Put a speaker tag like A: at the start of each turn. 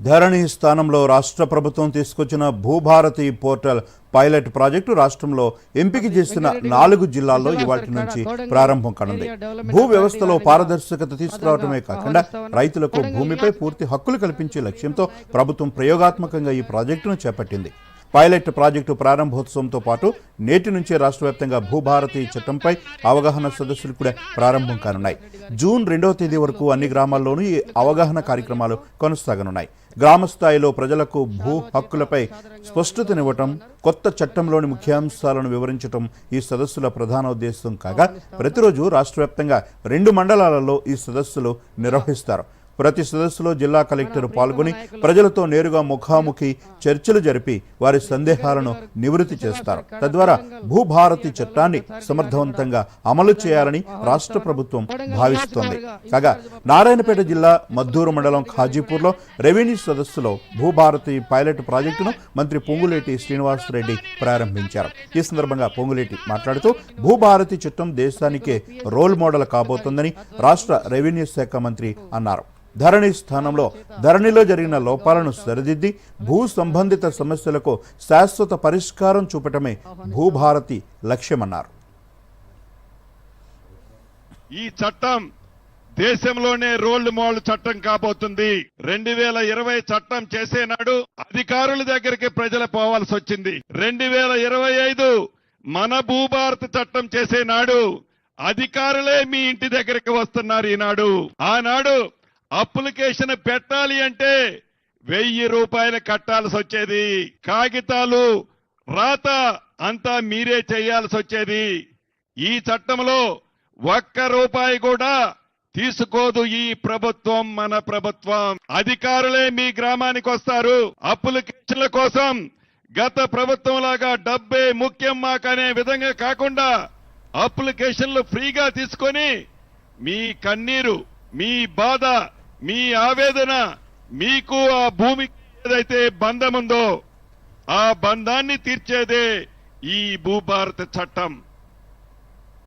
A: ధరణి స్థానంలో రాష్ట్ర ప్రభుత్వం తీసుకొచ్చిన భూభారతి పోర్టల్ పైలట్ ప్రాజెక్టు రాష్ట్రంలో ఎంపిక చేసిన 4 జిల్లాల్లో ఇవాటి నుంచి ప్రారంభం కానుంది. భూ వ్యవస్థలో పారదర్శకత తీసుకురావడమే కాకుండా రైతులకు భూమిపై పూర్తి హక్కులు కల్పించే లక్ష్యంతో ప్రభుత్వం ప్రయోగాత్మకంగా ఈ ప్రాజెక్టును చేపట్టింది. పైలట్ ప్రాజెక్టు ప్రారంభోత్సవంతో పాటు నేటి నుంచే రాష్ట్ర వ్యాప్తంగా భూభారతి చట్టంపై అవగాహన సదస్సులు కూడా ప్రారంభం కానున్నాయి. జూన్ 2వ తేదీ వరకు అన్ని గ్రామాల్లోనూ ఈ అవగాహన కార్యక్రమాలు కొనసాగనున్నాయి. గ్రామ స్థాయిలో ప్రజలకు భూ హక్కులపై స్పష్టతనివ్వటం, కొత్త చట్టంలోని ముఖ్యాంశాలను వివరించడం ఈ సదస్సుల ప్రధాన ఉద్దేశం కాగా ప్రతిరోజు రాష్ట్ర వ్యాప్తంగా 2 మండలాలలో ఈ సదస్సులు నిర్వహిస్తారు. ప్రతి సదస్సులో జిల్లా కలెక్టర్ పాల్గొని ప్రజలతో నేరుగా ముఖాముఖి చర్చలు జరిపి వారి సందేహాలను నివృత్తి చేస్తారు. తద్వారా భూభారతి చట్టాన్ని సమర్థవంతంగా అమలు చేయాలని రాష్ట్ర ప్రభుత్వం భావిస్తోంది. కాగా నారాయణపేట జిల్లా మద్దూరు మండలం ఖాజీపూర్లో రెవెన్యూ సదస్సులో భూభారతి పైలట్ ప్రాజెక్టును మంత్రి పొంగులేటి శ్రీనివాసరెడ్డి ప్రారంభించారు. ఈ సందర్భంగా పొంగులేటి మాట్లాడుతూ భూభారతి చట్టం దేశానికే రోల్ మోడల్ కాబోతోందని రాష్ట్ర రెవెన్యూ శాఖ మంత్రి అన్నారు. ధరణి స్థానంలో ధరణిలో జరిగిన లోపాలను సరిదిద్ది భూ సంబంధిత సమస్యలకు శాశ్వత పరిష్కారం చూపటమే భూభారతి లక్ష్యమన్నారు.
B: ఈ చట్టం దేశంలోనే రోల్ మోడల్ చట్టం కాబోతుంది. 2020 చట్టం చేసేనాడు అధికారుల దగ్గరికి ప్రజలు పోవాల్సి వచ్చింది. 2025 మన భూభారతి చట్టం చేసేనాడు అధికారులే మీ ఇంటి దగ్గరికి వస్తున్నారు. ఈనాడు ఆనాడు అప్లికేషన్ పెట్టాలి అంటే 1000 రూపాయలు కట్టాల్సి వచ్చేది. కాగితాలు రాత అంతా మీరే చేయాల్సి వచ్చేది. ఈ చట్టంలో 1 రూపాయి కూడా తీసుకోదు ఈ ప్రభుత్వం, మన ప్రభుత్వం. అధికారులే మీ గ్రామానికి వస్తారు. అప్లికేషన్ల కోసం గత ప్రభుత్వం లాగా డబ్బే ముఖ్యం మాకనే విధంగా కాకుండా అప్లికేషన్లు ఫ్రీగా తీసుకొని మీ కన్నీరు, మీ బాధ, మీ ఆవేదన, మీకు ఆ భూమికి ఏదైతే బంధం ఉందో ఆ బంధాన్ని తీర్చేదే ఈ భూభారత చట్టం.